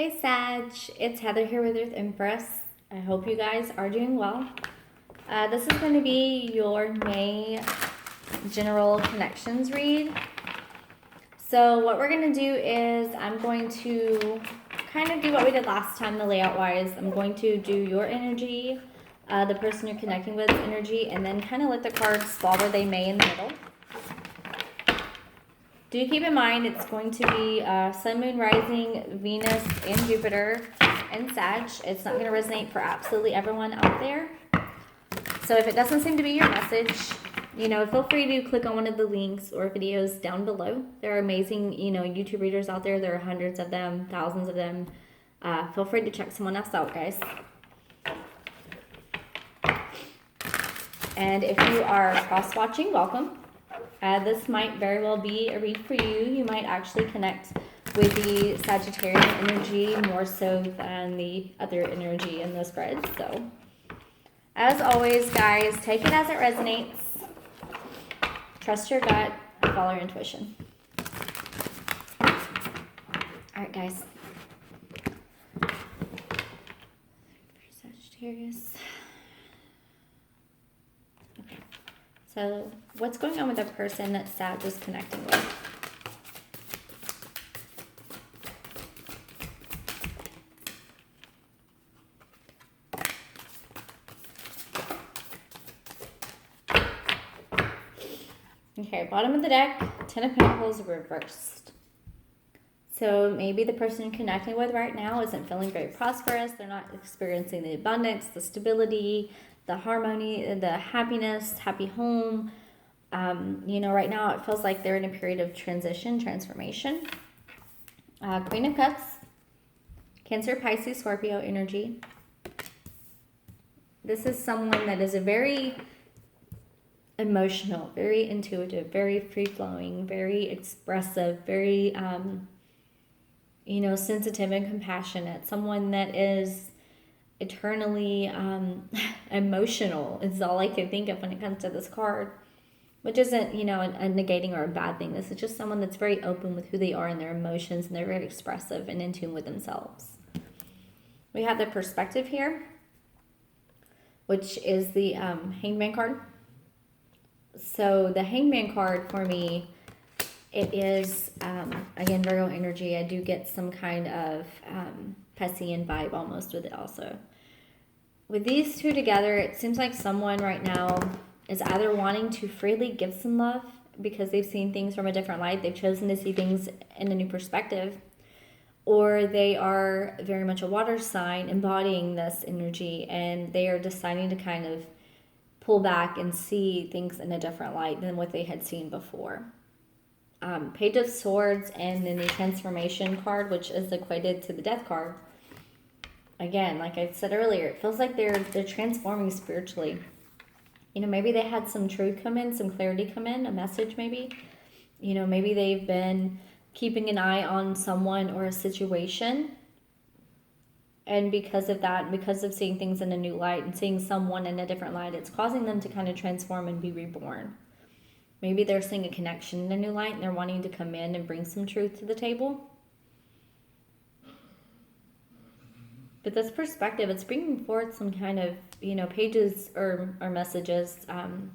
Hey Sag, it's Heather here with Earth Empress. I hope you guys are doing well. This is going to be your May general connections read. So what we're going to do is I'm going to kind of do what we did last time, the layout wise. I'm going to do your energy, the person you're connecting with energy, and then kind of let the cards fall where they may in the middle. Do keep in mind it's going to be Sun, Moon, Rising, Venus, and Jupiter, and Sag. It's not going to resonate for absolutely everyone out there. So if it doesn't seem to be your message, feel free to click on one of the links or videos down below. There are amazing, YouTube readers out there. There are hundreds of them, thousands of them. Feel free to check someone else out, guys. And if you are cross-watching, welcome. This might very well be a read for you. You might actually connect with the Sagittarius energy more so than the other energy in the spread. So, as always, guys, take it as it resonates. Trust your gut and follow your intuition. All right, guys. Sagittarius. Okay. So, what's going on with the person that Sag is connecting with? Okay, bottom of the deck, Ten of Pentacles reversed. So maybe the person you're connecting with right now isn't feeling very prosperous. They're not experiencing the abundance, the stability, the harmony, the happiness, happy home. Right now it feels like they're in a period of transition, transformation. Queen of Cups, Cancer, Pisces, Scorpio energy. This is someone that is a very emotional, very intuitive, very free-flowing, very expressive, very, sensitive and compassionate. Someone that is eternally emotional is all I can think of when it comes to this card, which isn't, a negating or a bad thing. This is just someone that's very open with who they are and their emotions, and they're very expressive and in tune with themselves. We have the perspective here, which is the Hangman card. So the Hangman card for me, it is, again, Virgo energy. I do get some kind of Piscean vibe almost with it also. With these two together, it seems like someone right now is either wanting to freely give some love because they've seen things from a different light. They've chosen to see things in a new perspective. Or they are very much a water sign embodying this energy, and they are deciding to kind of pull back and see things in a different light than what they had seen before. Page of Swords and then the Transformation card, which is equated to the Death card. Again, like I said earlier, it feels like they're transforming spiritually. Maybe they had some truth come in, some clarity come in, a message maybe. Maybe they've been keeping an eye on someone or a situation. And because of that, because of seeing things in a new light and seeing someone in a different light, it's causing them to kind of transform and be reborn. Maybe they're seeing a connection in a new light and they're wanting to come in and bring some truth to the table. But this perspective, it's bringing forth some kind of, pages or messages.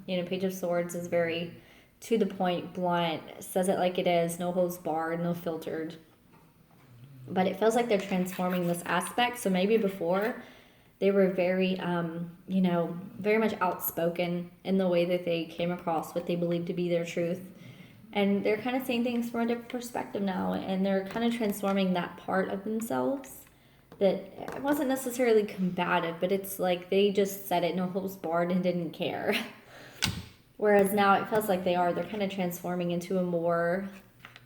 Page of Swords is very to the point, blunt, says it like it is, no holds barred, no filtered. But it feels like they're transforming this aspect. So maybe before they were very, very much outspoken in the way that they came across what they believed to be their truth. And they're kind of seeing things from a different perspective now. And they're kind of transforming that part of themselves that wasn't necessarily combative, but it's like they just said it, no holds barred, and didn't care. Whereas now it feels like they're kind of transforming into a more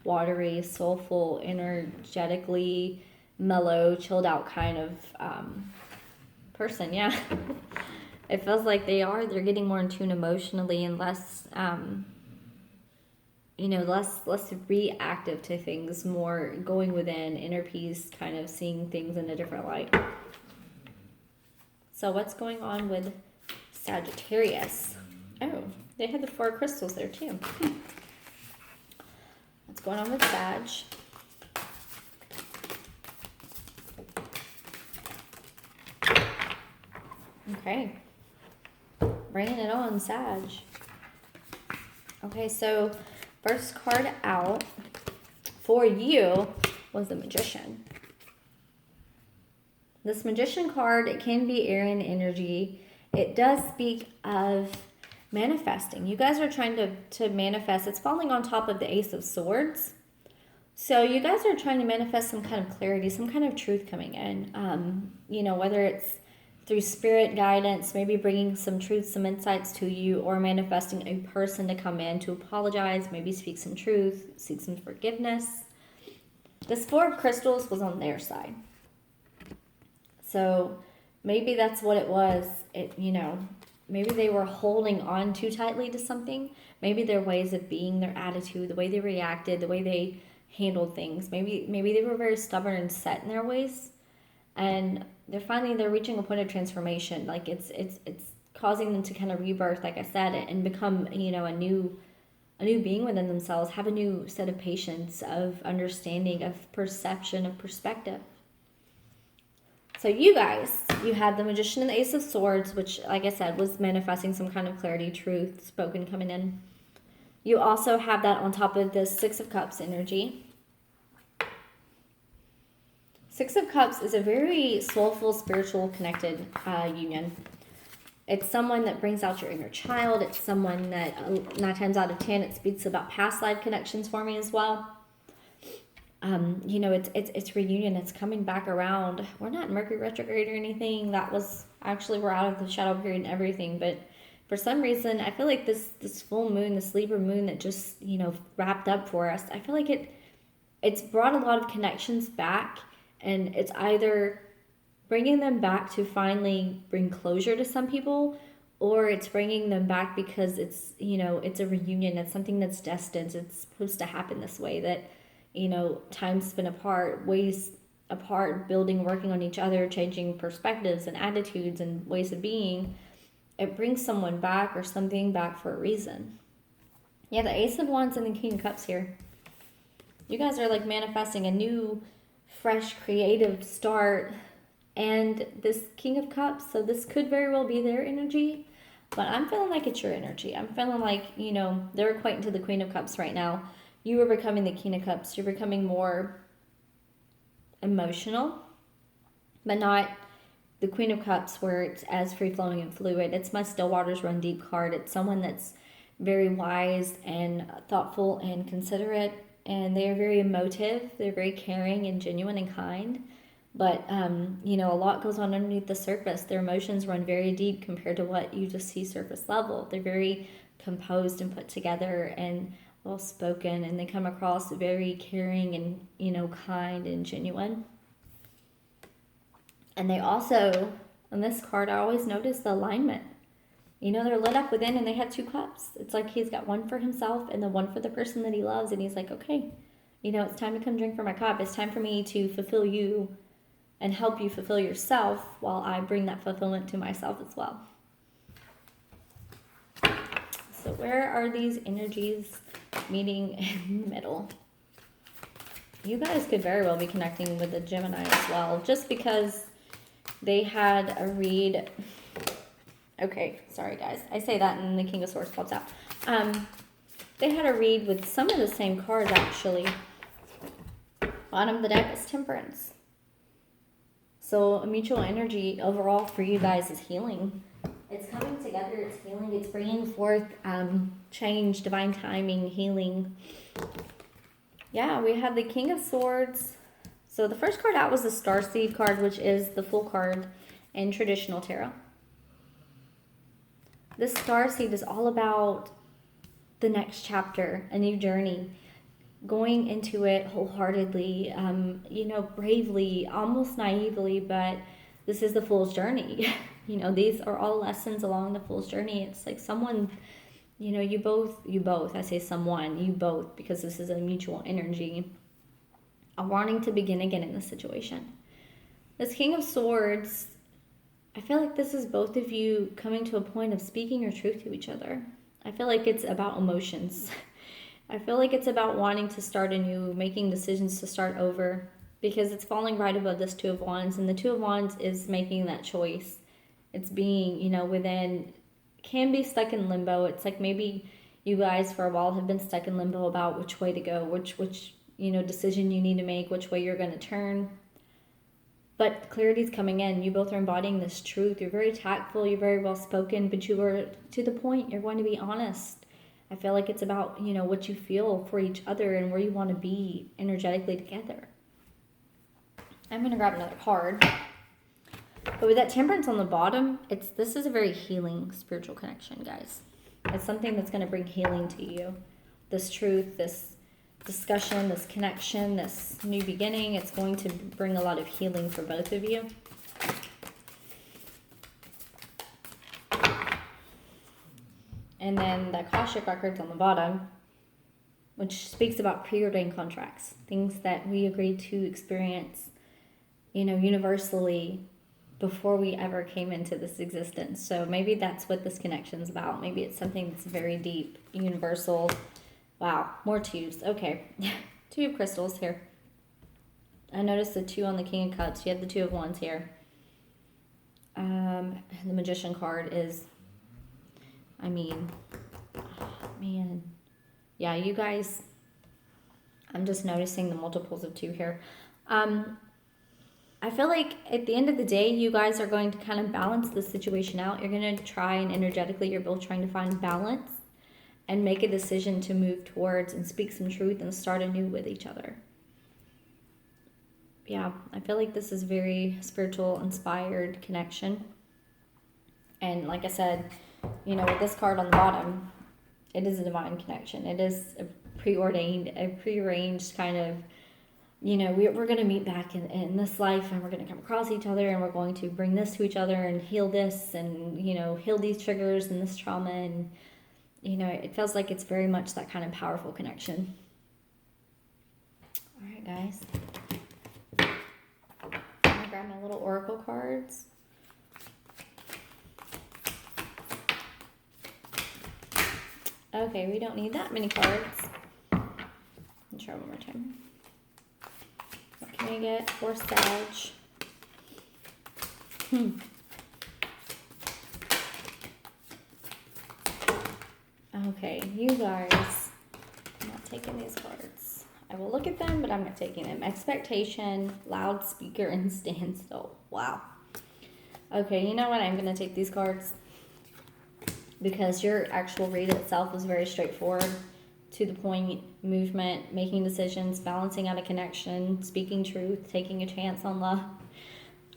watery, soulful, energetically mellow, chilled out kind of person. Yeah. It feels like they're getting more in tune emotionally and less less reactive to things, more going within, inner peace, kind of seeing things in a different light. So what's going on with Sagittarius? Oh, they had the 4 crystals there too. What's going on with Sag? Okay. Bringing it on, Sag. Okay, so first card out for you was the Magician. This Magician card, it can be air and energy. It does speak of manifesting. You guys are trying to manifest. It's falling on top of the Ace of Swords. So you guys are trying to manifest some kind of clarity, some kind of truth coming in. You know, whether it's through spirit guidance, maybe bringing some truth, some insights to you, or manifesting a person to come in to apologize, maybe speak some truth, seek some forgiveness. This Four of Crystals was on their side. So maybe that's what it was. Maybe they were holding on too tightly to something. Maybe their ways of being, their attitude, the way they reacted, the way they handled things. Maybe they were very stubborn and set in their ways. And they're reaching a point of transformation. Like it's causing them to kind of rebirth, like I said, and become, a new being within themselves, have a new set of patience, of understanding, of perception, of perspective. So you guys, you had the Magician and the Ace of Swords, which, like I said, was manifesting some kind of clarity, truth, spoken coming in. You also have that on top of the Six of Cups energy. Six of Cups is a very soulful, spiritual, connected union. It's someone that brings out your inner child. It's someone that 9 times out of 10, it speaks about past life connections for me as well. It's reunion. It's coming back around. We're not in Mercury retrograde or anything. That was actually, we're out of the shadow period and everything. But for some reason, I feel like this full moon, this Libra moon that just, wrapped up for us, I feel like it's brought a lot of connections back. And it's either bringing them back to finally bring closure to some people, or it's bringing them back because it's, it's a reunion. It's something that's destined. It's supposed to happen this way, that, time's spent apart, ways apart, building, working on each other, changing perspectives and attitudes and ways of being. It brings someone back or something back for a reason. Yeah, the Ace of Wands and the King of Cups here. You guys are like manifesting a new, fresh, creative start. And this King of Cups, so this could very well be their energy, but I'm feeling like it's your energy. I'm feeling like, they're equating to the Queen of Cups right now. You are becoming the King of Cups. You're becoming more emotional, but not the Queen of Cups where it's as free-flowing and fluid. It's my Still Waters Run Deep card. It's someone that's very wise and thoughtful and considerate, and they are very emotive. They're very caring and genuine and kind. But, a lot goes on underneath the surface. Their emotions run very deep compared to what you just see surface level. They're very composed and put together and well-spoken, and they come across very caring and, kind and genuine. And they also, on this card, I always notice the alignment. They're lit up within, and they have 2 cups. It's like he's got one for himself and then one for the person that he loves, and he's like, okay, it's time to come drink from my cup. It's time for me to fulfill you and help you fulfill yourself while I bring that fulfillment to myself as well. So where are these energies meeting in the middle? You guys could very well be connecting with the Gemini as well, just because they had a read. Okay, sorry guys. I say that and the King of Swords pops out. They had a read with some of the same cards actually. Bottom of the deck is Temperance. So a mutual energy overall for you guys is healing. It's coming together, it's healing, it's bringing forth change, divine timing, healing. Yeah, we have the King of Swords. So the first card out was the Starseed card, which is the full card in traditional tarot. This Starseed is all about the next chapter, a new journey. Going into it wholeheartedly, bravely, almost naively, but this is the Fool's journey. These are all lessons along the Fool's journey. It's like someone, you both, I say someone, you both, because this is a mutual energy, are wanting to begin again in this situation. This King of Swords, I feel like this is both of you coming to a point of speaking your truth to each other. I feel like it's about emotions. I feel like it's about wanting to start anew, making decisions to start over, because it's falling right above this Two of Wands, and the Two of Wands is making that choice It's being, within, can be stuck in limbo. It's like maybe you guys for a while have been stuck in limbo about which way to go, which decision you need to make, which way you're going to turn. But clarity's coming in. You both are embodying this truth. You're very tactful. You're very well spoken, but you are to the point. You're going to be honest. I feel like it's about, what you feel for each other and where you want to be energetically together. I'm going to grab another card. But with that Temperance on the bottom, this is a very healing spiritual connection, guys. It's something that's going to bring healing to you. This truth, this discussion, this connection, this new beginning, it's going to bring a lot of healing for both of you. And then the Akashic Records on the bottom, which speaks about preordained contracts, things that we agreed to experience, universally before we ever came into this existence. So maybe that's what this connection is about. Maybe it's something that's very deep, universal. Wow, more twos. Okay, 2 of crystals here. I noticed the 2 on the King of Cups. You have the 2 of Wands here. The Magician card is, man. Yeah, you guys, I'm just noticing the multiples of 2 here. I feel like at the end of the day, you guys are going to kind of balance the situation out. You're going to try, and energetically, you're both trying to find balance and make a decision to move towards and speak some truth and start anew with each other. Yeah, I feel like this is very spiritual, inspired connection. And like I said, with this card on the bottom, it is a divine connection. It is a prearranged kind of, we're going to meet back in this life, and we're going to come across each other, and we're going to bring this to each other and heal this and, heal these triggers and this trauma. And, it feels like it's very much that kind of powerful connection. All right, guys. I'm going to grab my little oracle cards. Okay, we don't need that many cards. Let's try one more time. What can we get for Sag? Okay, you guys, I'm not taking these cards. I will look at them, but I'm not taking them. Expectation, loudspeaker, and standstill. Wow. Okay, you know what? I'm going to take these cards because your actual read itself was very straightforward, to the point, movement, making decisions, balancing out a connection, speaking truth, taking a chance on love.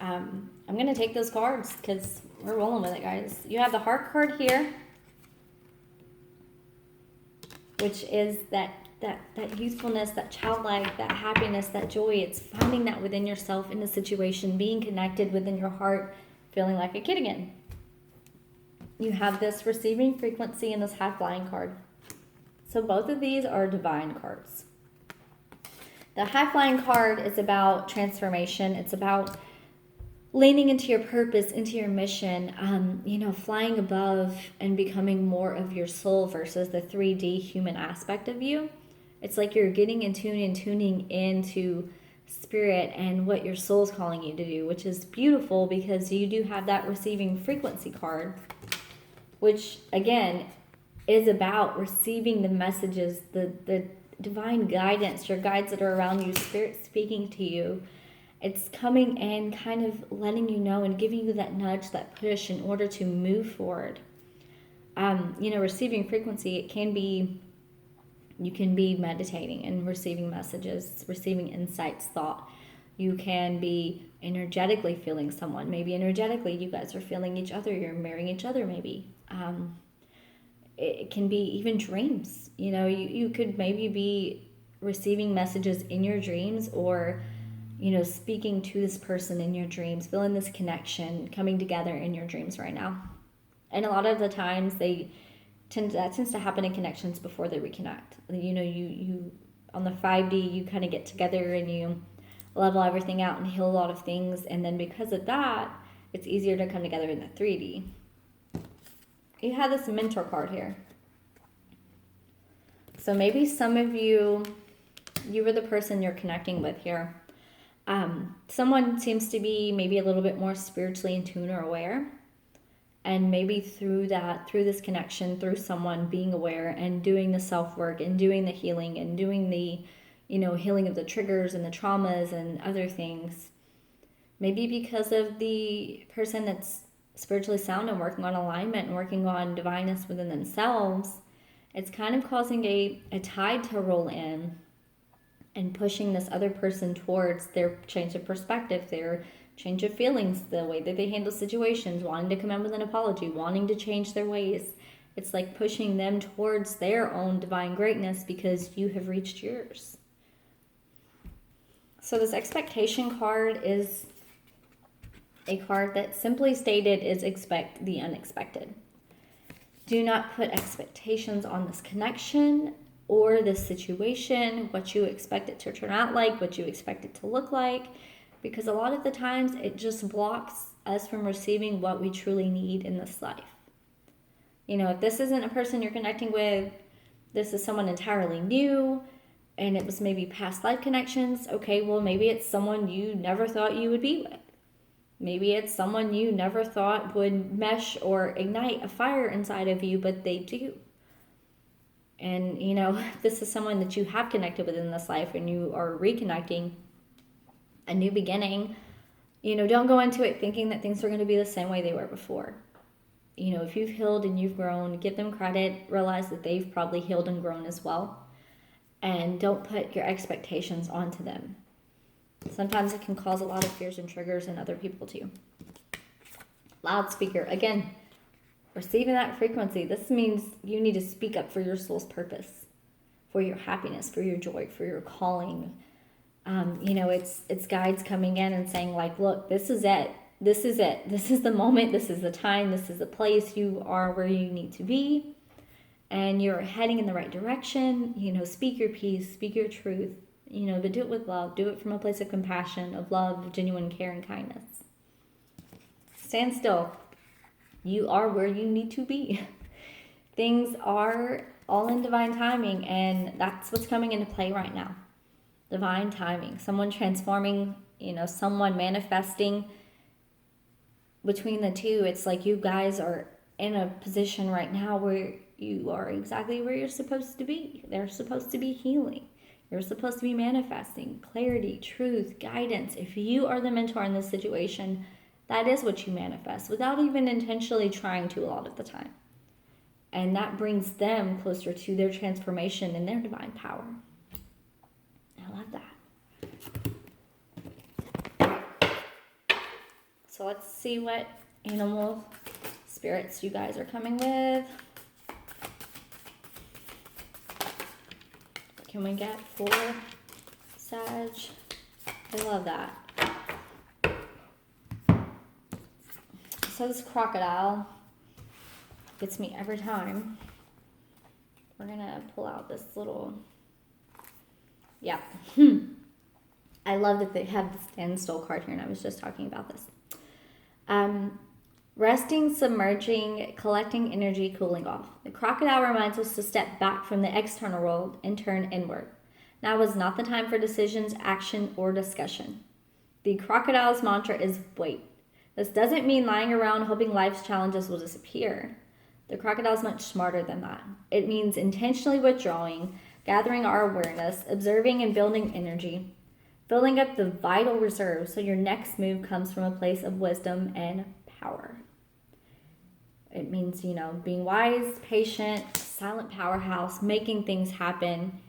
I'm going to take those cards because we're rolling with it, guys. You have the Heart card here, which is that youthfulness, that childlike, that happiness, that joy. It's finding that within yourself in a situation, being connected within your heart, feeling like a kid again. You have this Receiving Frequency and this High Flying card. So both of these are divine cards. The High Flying card is about transformation. It's about leaning into your purpose, into your mission, flying above and becoming more of your soul versus the 3D human aspect of you. It's like you're getting in tune and tuning into spirit and what your soul's calling you to do, which is beautiful because you do have that Receiving Frequency card, which again is about receiving the messages, the divine guidance, your guides that are around you, spirit speaking to you. It's coming and kind of letting you know and giving you that nudge, that push in order to move forward. Receiving frequency, it can be, you can be meditating and receiving messages, receiving insights, thought. You can be energetically feeling someone. Maybe energetically you guys are feeling each other. You're marrying each other maybe. It can be even dreams. You could maybe be receiving messages in your dreams, or speaking to this person in your dreams, feeling this connection coming together in your dreams right now. And a lot of the times that tends to happen in connections before they reconnect. You on the 5D, you kind of get together and you level everything out and heal a lot of things. And then because of that, it's easier to come together in the 3D. You have this Mentor card here. So maybe some of you were the person you're connecting with here. Someone seems to be maybe a little bit more spiritually in tune or aware. And maybe through this connection, through someone being aware and doing the self-work and doing the healing and doing the, healing of the triggers and the traumas and other things, maybe because of the person that's spiritually sound and working on alignment and working on divineness within themselves, it's kind of causing a tide to roll in and pushing this other person towards their change of perspective, their change of feelings, the way that they handle situations, wanting to come in with an apology, wanting to change their ways. It's like pushing them towards their own divine greatness because you have reached yours. So this expectation card is a card that simply stated is expect the unexpected. Do not put expectations on this connection or this situation, what you expect it to turn out like, what you expect it to look like, because a lot of the times it just blocks us from receiving what we truly need in this life. If this isn't a person you're connecting with, this is someone entirely new, and it was maybe past life connections, okay, well, maybe it's someone you never thought you would be with. Maybe it's someone you never thought would mesh or ignite a fire inside of you, but they do. And, if this is someone that you have connected with in this life and you are reconnecting, a new beginning, don't go into it thinking that things are going to be the same way they were before. If you've healed and you've grown, give them credit, realize that they've probably healed and grown as well. And don't put your expectations onto them. Sometimes it can cause a lot of fears and triggers in other people too. Loudspeaker, again, receiving that frequency. This means you need to speak up for your soul's purpose, for your happiness, for your joy, for your calling. It's guides coming in and saying like, look, this is it. This is it. This is the moment. This is the time. This is the place. You are where you need to be. And you're heading in the right direction. Speak your peace, speak your truth, but do it with love. Do it from a place of compassion, of love, of genuine care and kindness. Stand still. You are where you need to be. Things are all in divine timing, and that's what's coming into play right now. Divine timing. Someone transforming, someone manifesting. Between the two, it's like you guys are in a position right now where you are exactly where you're supposed to be. They're supposed to be healing. You're supposed to be manifesting clarity, truth, guidance. If you are the mentor in this situation, that is what you manifest without even intentionally trying to a lot of the time. And that brings them closer to their transformation and their divine power. I love that. So let's see what animal spirits you guys are coming with. What can we get for Sag? I love that. So this crocodile gets me every time. We're going to pull out this little... Yeah. I love that they have the standstill card here, and I was just talking about this. Resting, submerging, collecting energy, cooling off. The crocodile reminds us to step back from the external world and turn inward. Now is not the time for decisions, action, or discussion. The crocodile's mantra is wait. This doesn't mean lying around hoping life's challenges will disappear. The crocodile is much smarter than that. It means intentionally withdrawing, gathering our awareness, observing and building energy, filling up the vital reserves so your next move comes from a place of wisdom and power. It means, being wise, patient, silent powerhouse, making things happen,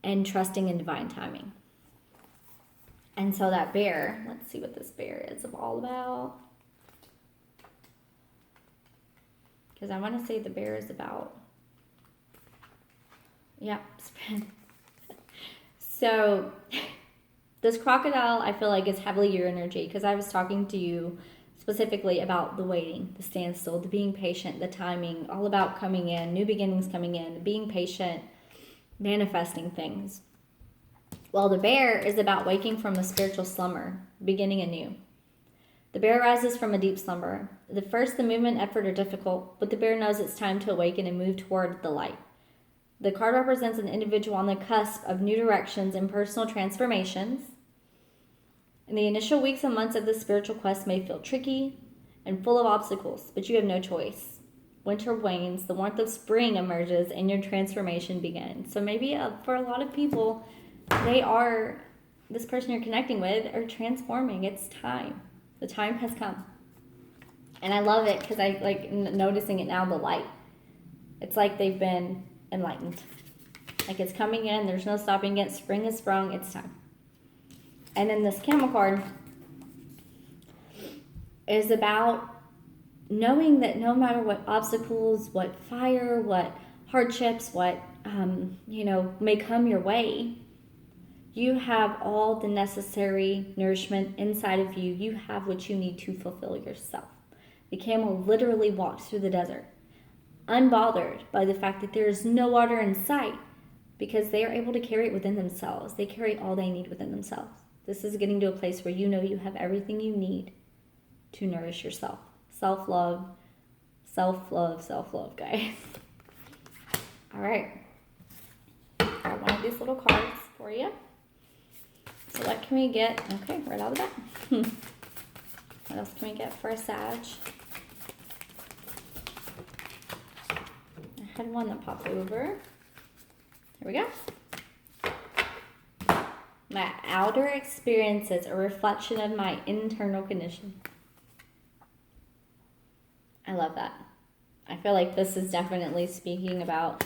and trusting in divine timing. And so that bear, let's see what this bear is all about. Because I want to say the bear is about, So this crocodile, I feel like is heavily your energy, because I was talking to you specifically about the waiting, the standstill, the being patient, the timing, all about coming in, new beginnings coming in, being patient, manifesting things. Well, the bear is about waking from a spiritual slumber, beginning anew. The bear rises from a deep slumber. The movement and effort are difficult, but the bear knows it's time to awaken and move toward the light. The card represents an individual on the cusp of new directions and personal transformations. In the initial weeks and months of this spiritual quest may feel tricky, and full of obstacles, but you have no choice. Winter wanes, the warmth of spring emerges, and your transformation begins. So maybe for a lot of people, this person you're connecting with are transforming. It's time. The time has come. And I love it because I like noticing it now, the light. It's like they've been enlightened. Like it's coming in. There's no stopping it. Spring is sprung. It's time. And then this camel card is about knowing that no matter what obstacles, what fire, what hardships, what, may come your way, you have all the necessary nourishment inside of you. You have what you need to fulfill yourself. The camel literally walks through the desert, unbothered by the fact that there is no water in sight, because they are able to carry it within themselves. They carry all they need within themselves. This is getting to a place where you know you have everything you need to nourish yourself. Self-love, self-love, self-love, guys. All right. Got one of these little cards for you. So what can we get? Okay, right out of the bat. What else can we get for a Sag? I had one that popped over. Here we go. My outer experiences are a reflection of my internal condition. I love that. I feel like this is definitely speaking about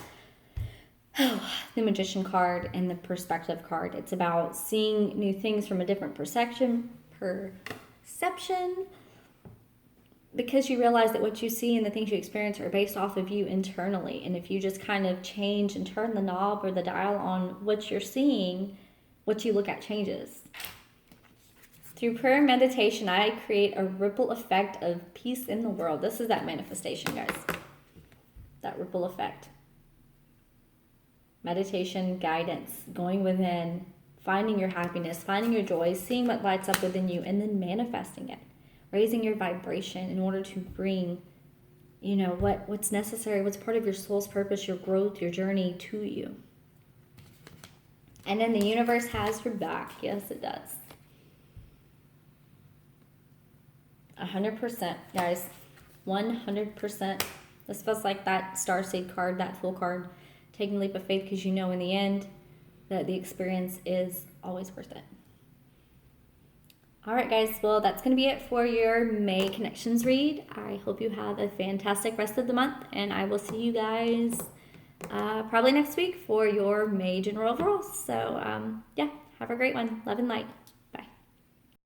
the Magician card and the Perspective card. It's about seeing new things from a different perception, because you realize that what you see and the things you experience are based off of you internally. And if you just kind of change and turn the knob or the dial on what you're seeing, what you look at changes. Through prayer and meditation, I create a ripple effect of peace in the world. This is that manifestation, guys. That ripple effect. Meditation, guidance, going within, finding your happiness, finding your joy, seeing what lights up within you, and then manifesting it. Raising your vibration in order to bring, what's necessary, what's part of your soul's purpose, your growth, your journey to you. And then the universe has your back. Yes, it does. 100%, guys. 100%. This feels like that Starseed card, that Fool card. Taking a leap of faith because you know in the end that the experience is always worth it. All right, guys. Well, that's going to be it for your May Connections read. I hope you have a fantastic rest of the month, and I will see you guys probably next week for your May general overall. So, have a great one. Love and light.